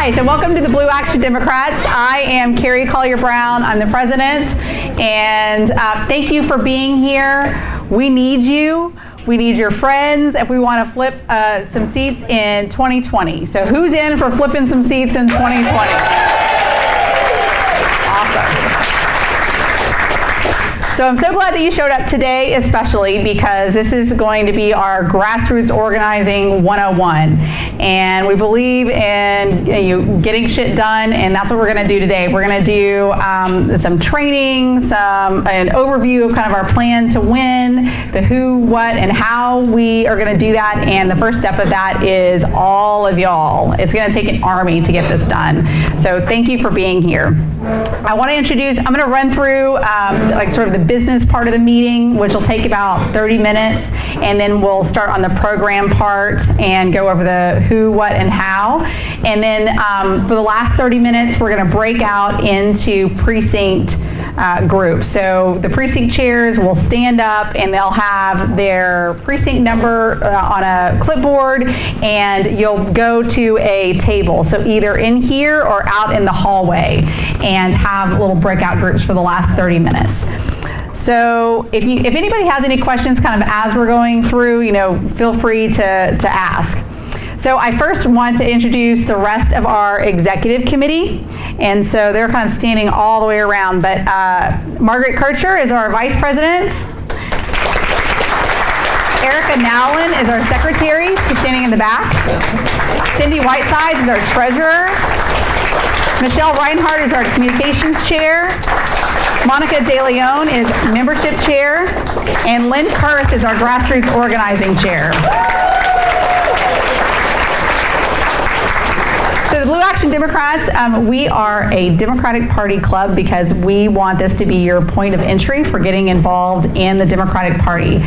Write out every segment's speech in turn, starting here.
Hi, so welcome to the Blue Action Democrats. I am Carrie Collier Brown. I'm the president, and thank you for being here. We need you. We need your friends if we want to flip some seats in 2020. So who's in for flipping some seats in 2020? Awesome. So I'm so glad that you showed up today, especially because this is going to be our Grassroots Organizing 101. And we believe in getting shit done, and that's what we're going to do today. We're going to do some training, an overview of kind of our plan to win, the who, what, and how we are going to do that. And the first step of that is all of y'all. It's going to take an army to get this done. So thank you for being here. I want to introduce, I'm going to run through like sort of the business part of the meeting, which will take about 30 minutes, and then we'll start on the program part and go over the who, what, and how. And then for the last 30 minutes, we're going to break out into precinct groups. So the precinct chairs will stand up and they'll have their precinct number on a clipboard, and you'll go to a table. So either in here or out in the hallway, and have little breakout groups for the last 30 minutes. So if anybody has any questions kind of as we're going through, feel free to ask. So I first want to introduce the rest of our executive committee. And so they're kind of standing all the way around. But Margaret Kircher is our vice president. Erica Nowlin is our secretary. She's standing in the back. Cindy Whitesides is our treasurer. Michelle Reinhardt is our communications chair. Monica De Leon is membership chair. And Lynn Kurth is our grassroots organizing chair. So the Blue Action Democrats, we are a Democratic Party club because we want this to be your point of entry for getting involved in the Democratic Party,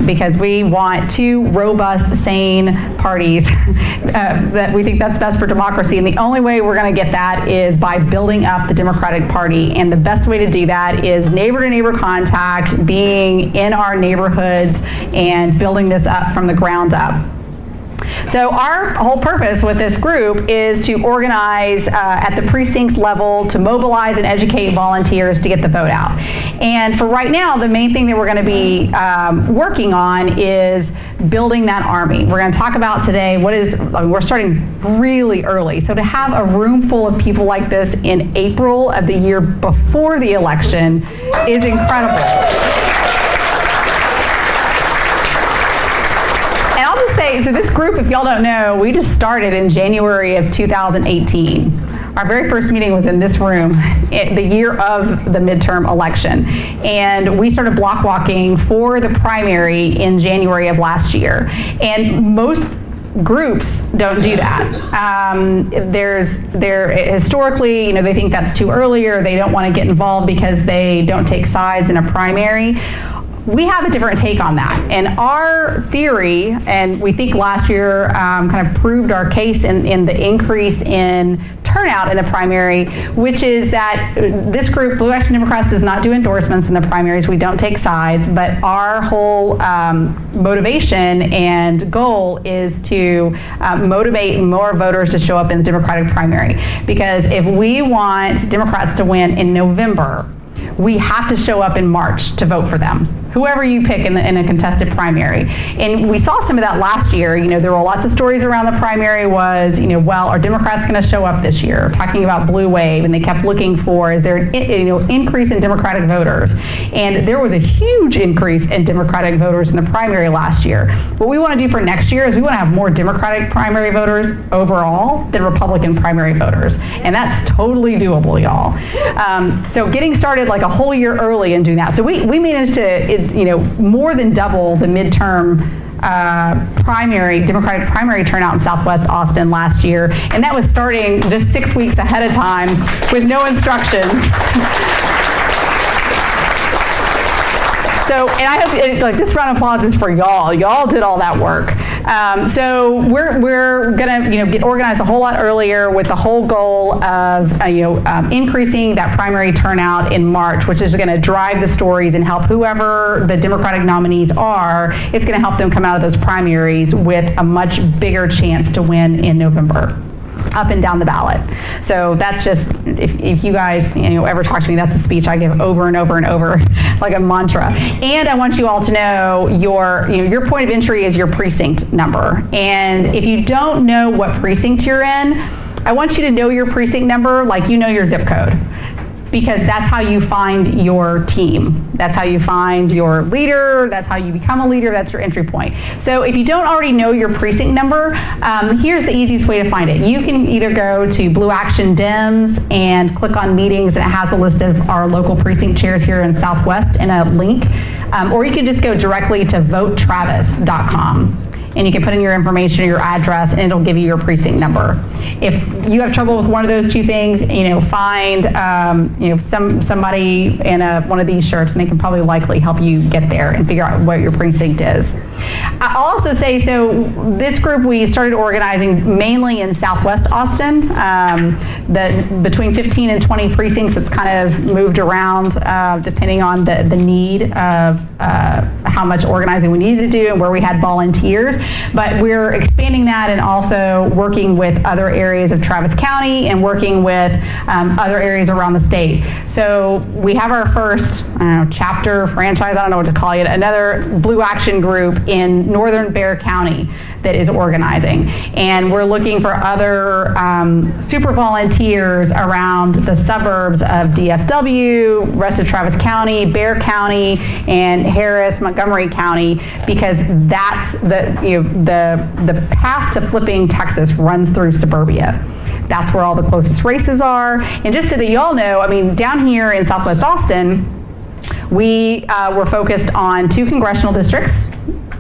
because we want two robust, sane parties that we think that's best for democracy. And the only way we're going to get that is by building up the Democratic Party. And the best way to do that is neighbor-to-neighbor contact, being in our neighborhoods, and building this up from the ground up. So our whole purpose with this group is to organize at the precinct level, to mobilize and educate volunteers to get the vote out. And for right now, the main thing that we're going to be working on is building that army. We're going to talk about today we're starting really early. So to have a room full of people like this in April of the year before the election is incredible. So this group, if y'all don't know, we just started in January of 2018. Our very first meeting was in this room the year of the midterm election. And we started block walking for the primary in January of last year. And most groups don't do that. Historically, they think that's too early, or they don't want to get involved because they don't take sides in a primary. We have a different take on that. And our theory, and we think last year kind of proved our case in the increase in turnout in the primary, which is that this group, Blue Action Democrats, does not do endorsements in the primaries. We don't take sides, but our whole motivation and goal is to motivate more voters to show up in the Democratic primary. Because if we want Democrats to win in November, we have to show up in March to vote for them, whoever you pick in a contested primary. And we saw some of that last year. There were lots of stories around the primary was, well, are Democrats going to show up this year? Talking about blue wave, and they kept looking for, is there an increase in Democratic voters? And there was a huge increase in Democratic voters in the primary last year. What we want to do for next year is we want to have more Democratic primary voters overall than Republican primary voters. And that's totally doable, y'all. So getting started like a whole year early and doing that. So we managed to, more than double the midterm Democratic primary turnout in Southwest Austin last year. And that was starting just 6 weeks ahead of time with no instructions. So, and I hope this round of applause is for y'all. Y'all did all that work. So we're gonna get organized a whole lot earlier with the whole goal of increasing that primary turnout in March, which is going to drive the stories and help whoever the Democratic nominees are. It's going to help them come out of those primaries with a much bigger chance to win in November. up and down the ballot. So that's just, if you guys ever talk to me, that's a speech I give over and over and over like a mantra. And I want you all to know your point of entry is your precinct number. And if you don't know what precinct you're in, I want you to know your precinct number like you know your zip code, because that's how you find your team. That's how you find your leader. That's how you become a leader. That's your entry point. So if you don't already know your precinct number, here's the easiest way to find it. You can either go to Blue Action Dems and click on meetings, and it has a list of our local precinct chairs here in Southwest and a link. Or you can just go directly to votetravis.com. And you can put in your information or your address, and it'll give you your precinct number. If you have trouble with one of those two things, find somebody in one of these shirts, and they can probably likely help you get there and figure out what your precinct is. I'll also say, so this group, we started organizing mainly in Southwest Austin. Between 15 and 20 precincts, it's kind of moved around depending on the need of how much organizing we needed to do and where we had volunteers. But we're expanding that and also working with other areas of Travis County and working with other areas around the state. So we have our first chapter, franchise, I don't know what to call it, another Blue Action group in northern Bexar County that is organizing. And we're looking for other super volunteers around the suburbs of DFW, rest of Travis County, Bexar County, and Harris, Montgomery County, because that's the path to flipping Texas runs through suburbia. That's where all the closest races are. And just so that you all know, down here in Southwest Austin, we were focused on 2 congressional districts,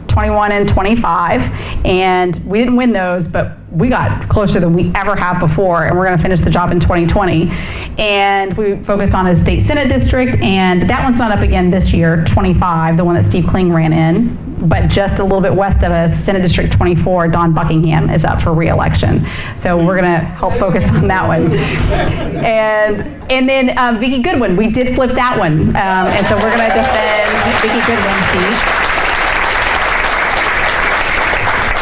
21 and 25, and we didn't win those, but we got closer than we ever have before, and we're going to finish the job in 2020. And we focused on a state senate district, and that one's not up again this year, 25, the one that Steve Kling ran in. But just a little bit west of us, Senate District 24, Don Buckingham is up for re-election. So we're going to help focus on that one. And then Vicki Goodwin, we did flip that one. And so we're going to defend Vicki Goodwin's seat.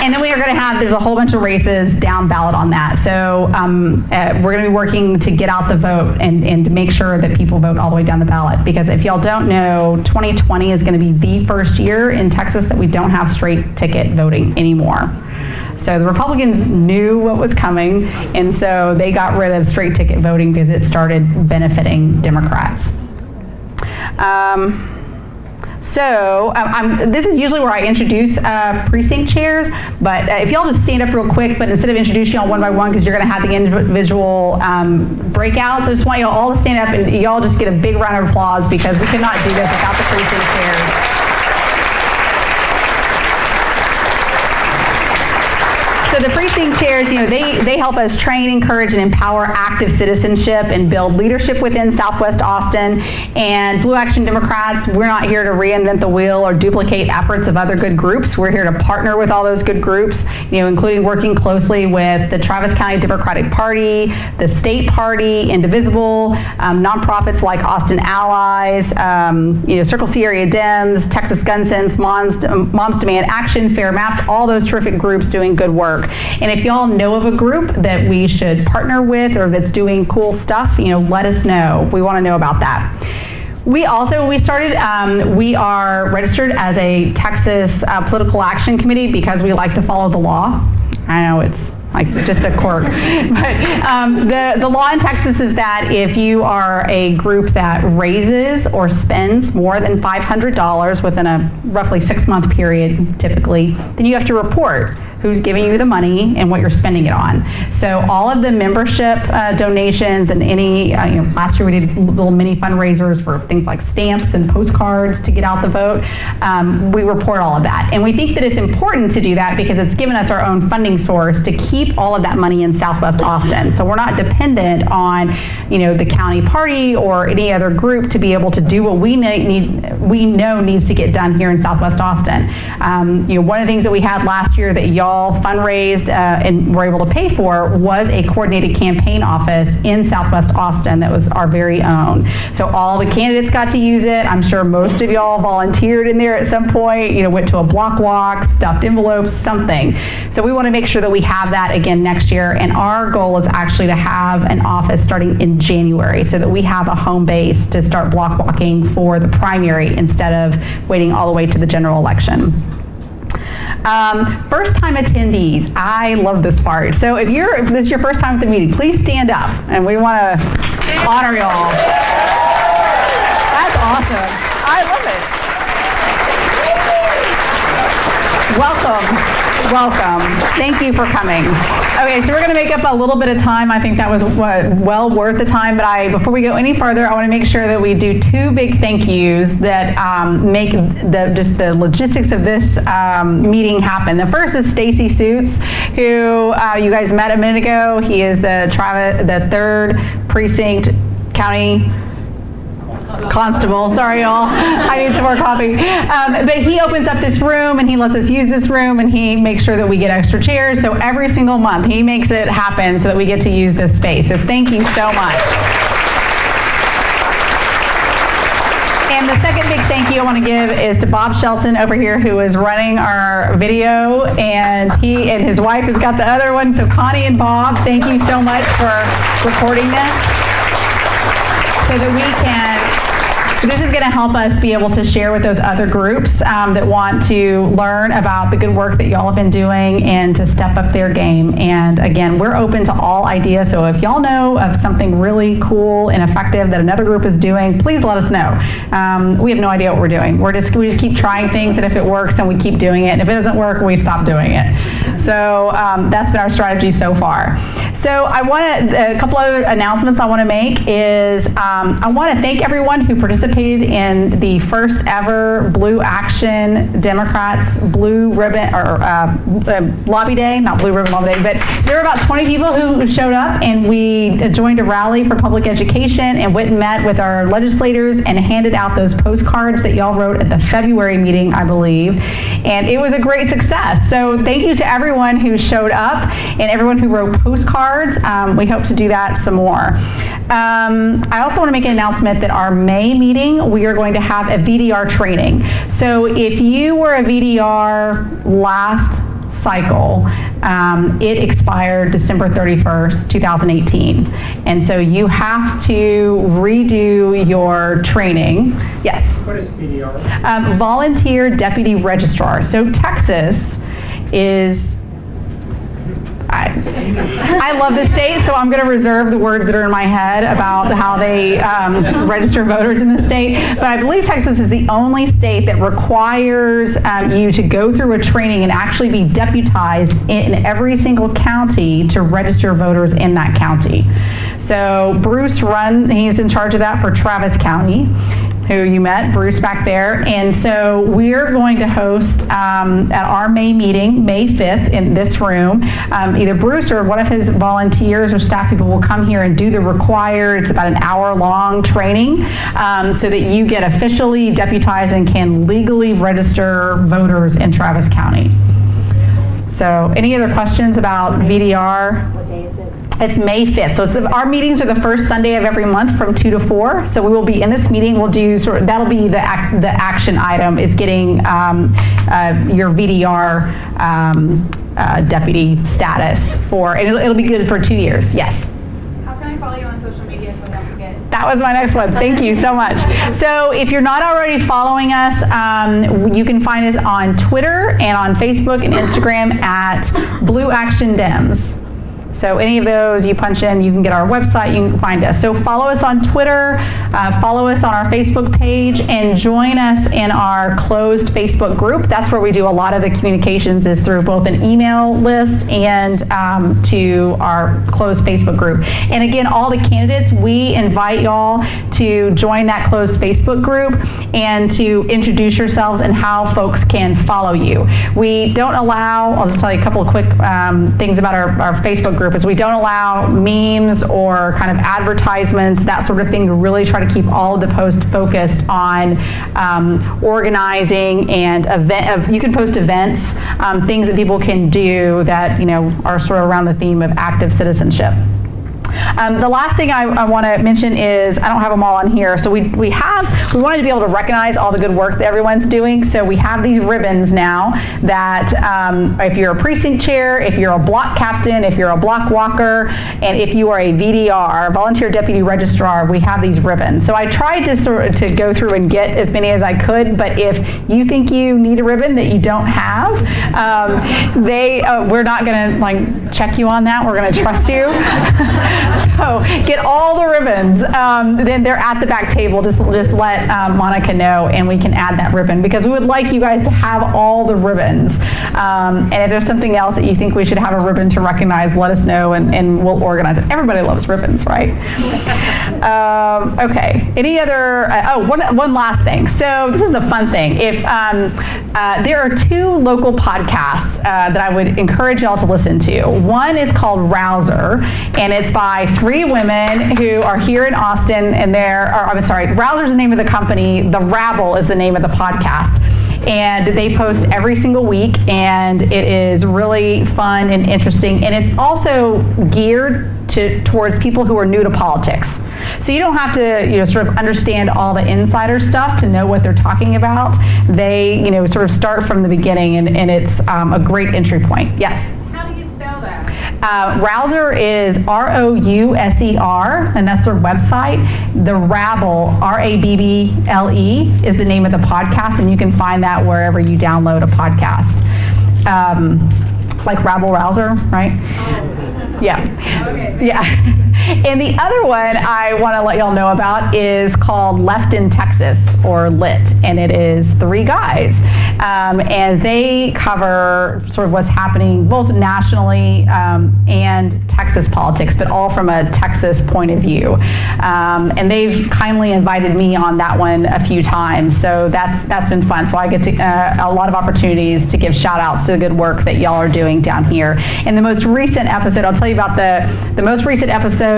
And then we are going to there's a whole bunch of races down ballot on that. So we're going to be working to get out the vote and to make sure that people vote all the way down the ballot. Because if y'all don't know, 2020 is going to be the first year in Texas that we don't have straight ticket voting anymore. So the Republicans knew what was coming, and so they got rid of straight ticket voting because it started benefiting Democrats. This is usually where I introduce precinct chairs, but if y'all just stand up real quick, but instead of introducing y'all one by one, because you're going to have the individual breakouts, I just want y'all all to stand up and y'all just get a big round of applause, because we could not do this without the precinct chairs. So the precinct chairs, they help us train, encourage, and empower active citizenship and build leadership within Southwest Austin. And Blue Action Democrats, we're not here to reinvent the wheel or duplicate efforts of other good groups. We're here to partner with all those good groups, including working closely with the Travis County Democratic Party, the State Party, Indivisible, nonprofits like Austin Allies, Circle C Area Dems, Texas Gun Sense, Moms Demand Action, Fair Maps, all those terrific groups doing good work. And if y'all know of a group that we should partner with or that's doing cool stuff, let us know. We want to know about that. We also, when we started, we are registered as a Texas Political Action Committee because we like to follow the law. I know it's like just a quirk. But the law in Texas is that if you are a group that raises or spends more than $500 within a roughly 6-month period, typically, then you have to report who's giving you the money and what you're spending it on. So all of the membership donations and any, last year we did little mini fundraisers for things like stamps and postcards to get out the vote. We report all of that. And we think that it's important to do that because it's given us our own funding source to keep all of that money in Southwest Austin. So we're not dependent on, the county party or any other group to be able to do what we know needs to get done here in Southwest Austin. One of the things that we had last year that y'all all fundraised and were able to pay for was a coordinated campaign office in Southwest Austin that was our very own. So all the candidates got to use it. I'm sure most of y'all volunteered in there at some point, went to a block walk, stuffed envelopes, something. So we want to make sure that we have that again next year. And our goal is actually to have an office starting in January so that we have a home base to start block walking for the primary instead of waiting all the way to the general election. First time attendees, I love this part. So if this is your first time at the meeting, please stand up and we want to honor y'all. That's awesome. I love it. Welcome. Thank you for coming. Okay, so we're going to make up a little bit of time. I think that was well worth the time, but before we go any further, I want to make sure that we do two big thank yous that make just the logistics of this meeting happen. The first is Stacy Suits, who you guys met a minute ago. He is the 3rd Precinct County Constable. Sorry, y'all. I need some more coffee. But he opens up this room and he lets us use this room and he makes sure that we get extra chairs. So every single month he makes it happen so that we get to use this space. So thank you so much. And the second big thank you I want to give is to Bob Shelton over here, who is running our video, and he and his wife has got the other one. So Connie and Bob, thank you so much for recording this so that we can. This is going to help us be able to share with those other groups that want to learn about the good work that y'all have been doing and to step up their game. And again, we're open to all ideas. So if y'all know of something really cool and effective that another group is doing, please let us know. We have no idea what we're doing. We just keep trying things, and if it works, then we keep doing it. And if it doesn't work, we stop doing it. So that's been our strategy so far. So a couple other announcements I want to make is I want to thank everyone who participated in the first ever Blue Action Democrats Blue Ribbon or Lobby Day, not Blue Ribbon Lobby Day, but there were about 20 people who showed up, and we joined a rally for public education and went and met with our legislators and handed out those postcards that y'all wrote at the February meeting, I believe, and it was a great success. So thank you to everyone who showed up and everyone who wrote postcards. We hope to do that some more. I also want to make an announcement that our May meeting, we are going to have a VDR training. So if you were a VDR last cycle, it expired December 31st, 2018. And so you have to redo your training. Yes? What is VDR? Volunteer Deputy Registrar. So Texas is, I love this state, so I'm going to reserve the words that are in my head about how they register voters in the state. But I believe Texas is the only state that requires you to go through a training and actually be deputized in every single county to register voters in that county. So Bruce he's in charge of that for Travis County, who you met, Bruce back there. And so we're going to host at our May meeting, May 5th, in this room. Either Bruce or one of his volunteers or staff people will come here and do the required, it's about an hour-long training, so that you get officially deputized and can legally register voters in Travis County. So any other questions about VDR? What day is it? It's May 5th. So our meetings are the first Sunday of every month from 2 to 4. So we will be in this meeting. We'll do that'll be the action item is getting your VDR deputy status and it'll be good for 2 years. Yes. How can I follow you on social media so I don't forget? That was my next one. Thank you so much. So if you're not already following us, you can find us on Twitter and on Facebook and Instagram at Blue Action Dems. So any of those you punch in, you can get our website, you can find us. So follow us on Twitter, follow us on our Facebook page, and join us in our closed Facebook group. That's where we do a lot of the communications is through both an email list and to our closed Facebook group. And again, all the candidates, we invite y'all to join that closed Facebook group and to introduce yourselves and how folks can follow you. We don't allow, I'll just tell you a couple of quick things about our Facebook group. group is we don't allow memes or kind of advertisements, that sort of thing. We really try to keep all of the posts focused on organizing and you can post events, things that people can do that, are sort of around the theme of active citizenship. The last thing I want to mention is, I don't have them all on here, so we wanted to be able to recognize all the good work that everyone's doing, so we have these ribbons now that if you're a precinct chair, if you're a block captain, if you're a block walker, and if you are a VDR, volunteer deputy registrar, we have these ribbons. So I tried to go through and get as many as I could, but if you think you need a ribbon that you don't have, we're not going to check you on that. We're going to trust you. So get all the ribbons. Then they're at the back table. Just let Monica know, and we can add that ribbon, because we would like you guys to have all the ribbons. And if there's something else that you think we should have a ribbon to recognize, let us know, and we'll organize it. Everybody loves ribbons, right? Okay. Any other? One last thing. So this is a fun thing. If there are 2 local podcasts that I would encourage y'all to listen to. One is called Rouser, and it's by 3 women who are here in Austin, and Rouser is the name of the company. The Rabble is the name of the podcast. And they post every single week, and it is really fun and interesting. And it's also geared towards people who are new to politics. So you don't have to, sort of understand all the insider stuff to know what they're talking about. They, sort of start from the beginning, and it's a great entry point. Yes? How do you spell that? Rouser is R-O-U-S-E-R, and that's their website. The Rabble, R-A-B-B-L-E, is the name of the podcast, and you can find that wherever you download a podcast. Like Rabble Rouser, right? Yeah. Okay. Yeah. And the other one I want to let y'all know about is called Left in Texas, or LIT, and it is 3 guys. And they cover sort of what's happening both nationally and Texas politics, but all from a Texas point of view. And they've kindly invited me on that one a few times, so that's been fun. So I get a lot of opportunities to give shout outs to the good work that y'all are doing down here. In the most recent episode, I'll tell you about the most recent episode.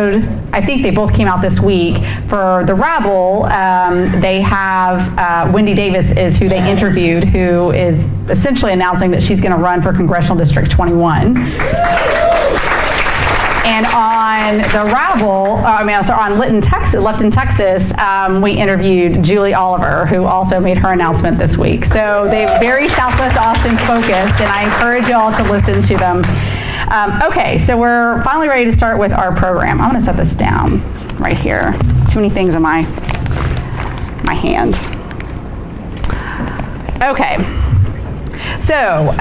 I think they both came out this week. For the Rabble, they have Wendy Davis is who they interviewed, who is essentially announcing that she's going to run for Congressional District 21. And on the Rabble, on Left in Texas, we interviewed Julie Oliver, who also made her announcement this week. So they're very Southwest Austin focused, and I encourage y'all to listen to them. Okay, so we're finally ready to start with our program. I'm going to set this down right here. Too many things in my hand. Okay, so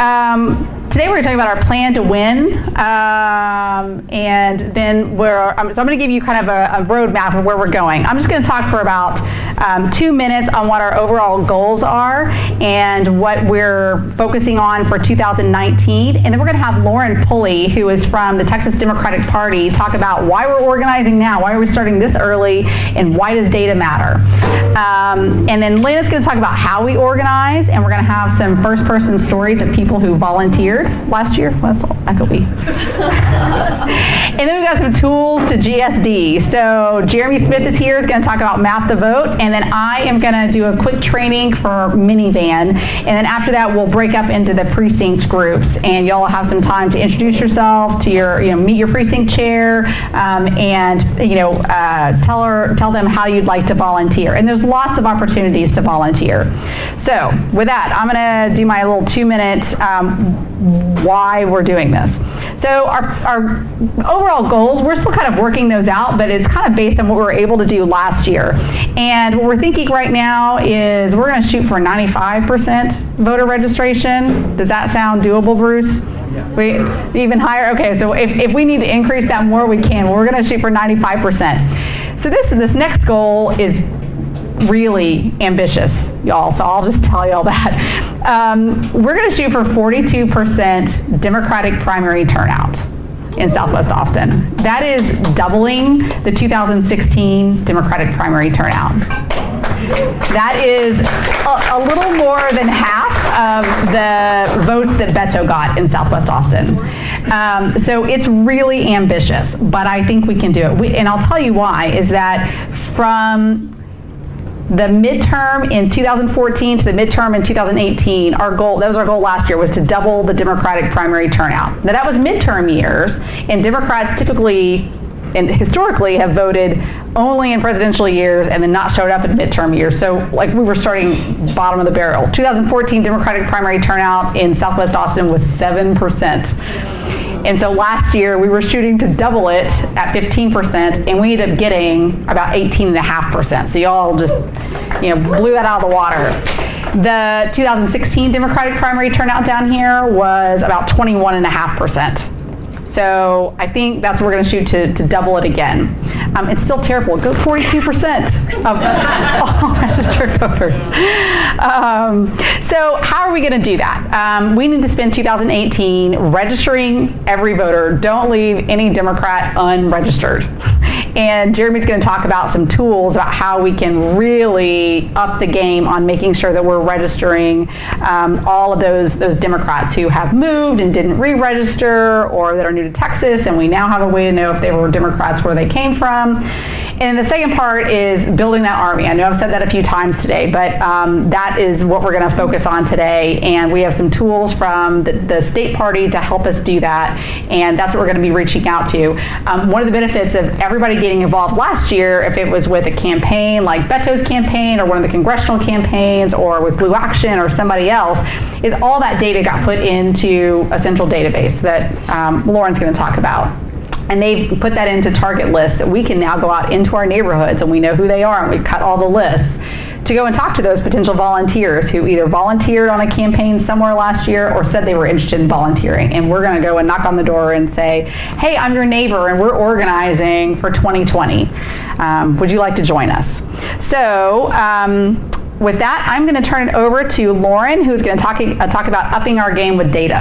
today we're going to talk about our plan to win, and then so I'm going to give you kind of a roadmap of where we're going. I'm just going to talk for about 2 minutes on what our overall goals are and what we're focusing on for 2019, and then we're going to have Lauren Pulley, who is from the Texas Democratic Party, talk about why we're organizing now, why are we starting this early, and why does data matter. And then Lena's going to talk about how we organize, and we're going to have some first-person stories of people who volunteered last year. Well, that could be. And then we've got some tools to GSD. So Jeremy Smith is here, is going to talk about Map the Vote, and then I am going to do a quick training for Minivan, and then after that we'll break up into the precinct groups, and y'all have some time to introduce yourself, to meet your precinct chair, and tell them how you'd like to volunteer. And there's lots of opportunities to volunteer. So with that, I'm going to do my little 2-minute why we're doing this. So our overall goals, we're still kind of working those out, but it's kind of based on what we were able to do last year. And what we're thinking right now is we're going to shoot for 95% voter registration. Does that sound doable, Bruce? Yeah. Even higher? Okay, so if we need to increase that more, we can. We're going to shoot for 95%. So this next goal is really ambitious, y'all, so I'll just tell y'all that. We're going to shoot for 42% Democratic primary turnout in Southwest Austin. That is doubling the 2016 Democratic primary turnout. That is a little more than half of the votes that Beto got in Southwest Austin. So it's really ambitious, but I think we can do it. And I'll tell you why, is that from the midterm in 2014 to the midterm in 2018, our goal, that was our goal last year, was to double the Democratic primary turnout. Now that was midterm years, and Democrats typically and historically have voted only in presidential years and then not showed up in midterm years. So like we were starting bottom of the barrel. 2014 Democratic primary turnout in Southwest Austin was 7%. And so last year we were shooting to double it at 15%, and we ended up getting about 18.5%. So y'all just, blew that out of the water. The 2016 Democratic primary turnout down here was about 21.5%. So I think that's what we're going to shoot to double it again. It's still terrible. Go 42% of all registered voters. So how are we going to do that? We need to spend 2018 registering every voter. Don't leave any Democrat unregistered. And Jeremy's going to talk about some tools about how we can really up the game on making sure that we're registering all of those Democrats who have moved and didn't re-register, or that are new to Texas, and we now have a way to know if they were Democrats where they came from. And the second part is building that army. I know I've said that a few times today, but that is what we're going to focus on today. And we have some tools from the state party to help us do that. And that's what we're going to be reaching out to. One of the benefits of everybody getting involved last year, if it was with a campaign like Beto's campaign or one of the congressional campaigns or with Blue Action or somebody else, is all that data got put into a central database that Lauren's going to talk about. And they've put that into target lists that we can now go out into our neighborhoods, and we know who they are, and we've cut all the lists to go and talk to those potential volunteers who either volunteered on a campaign somewhere last year or said they were interested in volunteering. And we're going to go and knock on the door and say, hey, I'm your neighbor and we're organizing for 2020. Would you like to join us? So with that, I'm going to turn it over to Lauren, who's going to talk about upping our game with data.